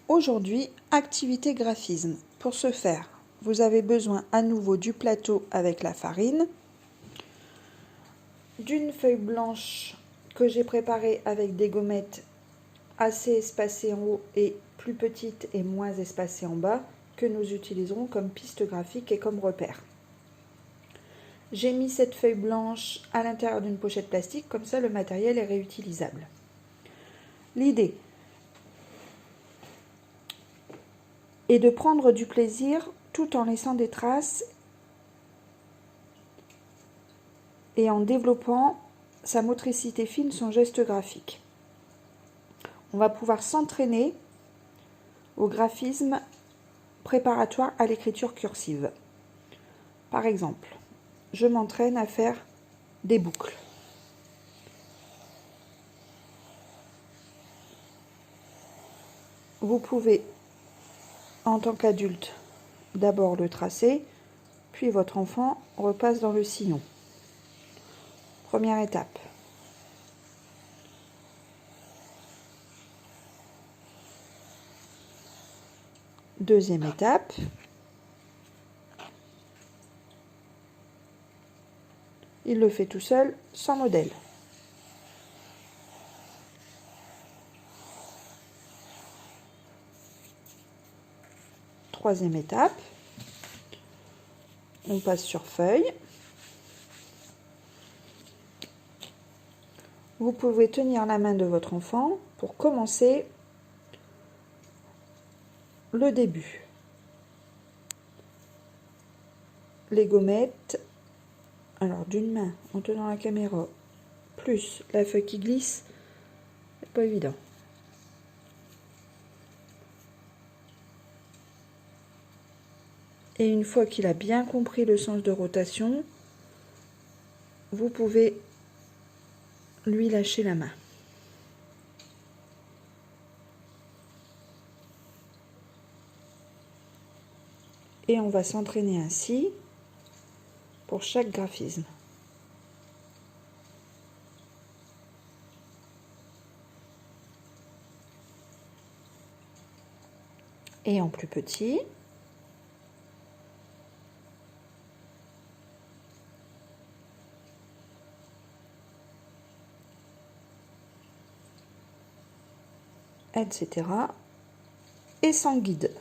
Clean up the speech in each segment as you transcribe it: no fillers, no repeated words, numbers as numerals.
Aujourd'hui, activité graphisme. Pour ce faire, vous avez besoin à nouveau du plateau avec la farine, d'une feuille blanche que j'ai préparée avec des gommettes assez espacées en haut et plus petites et moins espacées en bas, que nous utiliserons comme piste graphique et comme repère. J'ai mis cette feuille blanche à l'intérieur d'une pochette plastique, comme ça le matériel est réutilisable. L'idée est de prendre du plaisir tout en laissant des traces et en développant sa motricité fine, son geste graphique. On va pouvoir s'entraîner au graphisme préparatoire à l'écriture cursive. Par exemple, je m'entraîne à faire des boucles. Vous pouvez, en tant qu'adulte, d'abord le tracer, puis votre enfant repasse dans le sillon. Première étape. Deuxième étape. Il le fait tout seul, sans modèle. Troisième étape. On passe sur feuille. Vous pouvez tenir la main de votre enfant pour commencer le début. Les gommettes, alors d'une main en tenant la caméra, plus la feuille qui glisse, c'est pas évident. Et une fois qu'il a bien compris le sens de rotation, vous pouvez lui lâcher la main. Et on va s'entraîner ainsi pour chaque graphisme. Et en plus petit. Etc. Et sans guide.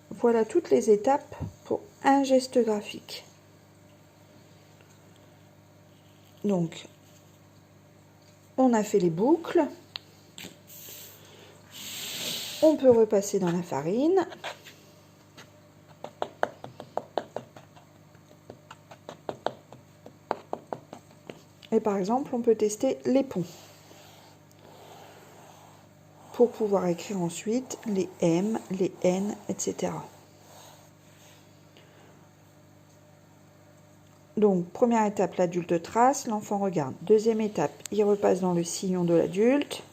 Voilà toutes les étapes pour un geste graphique. Donc, on a fait les boucles. On peut repasser dans la farine. Et par exemple, on peut tester les ponts. Pour pouvoir écrire ensuite les M, les N, etc. Donc, première étape, l'adulte trace, l'enfant regarde. Deuxième étape, il repasse dans le sillon de l'adulte.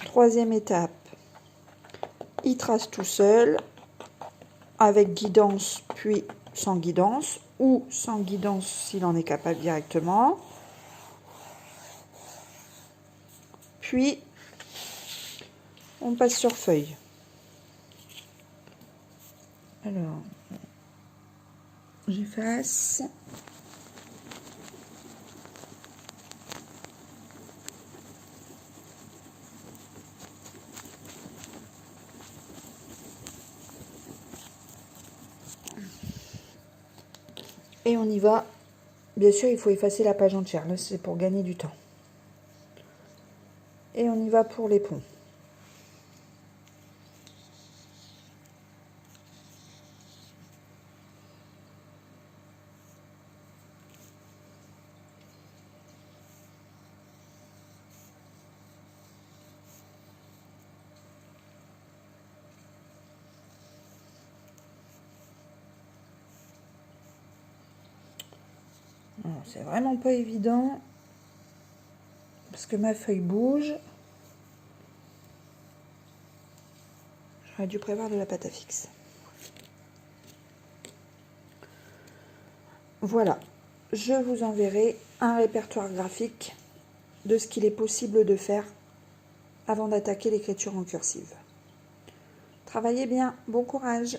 Troisième étape, il trace tout seul, avec guidance, puis sans guidance, ou sans guidance s'il en est capable directement. Puis, on passe sur feuille. Alors, j'efface. Et on y va. Bien sûr, il faut effacer la page entière. Là, c'est pour gagner du temps. Et on y va pour les ponts. C'est vraiment pas évident parce que ma feuille bouge. J'aurais dû prévoir de la pâte à fixe. Voilà. je vous enverrai un répertoire graphique de ce qu'il est possible de faire avant d'attaquer l'écriture en cursive. Travaillez bien, bon courage!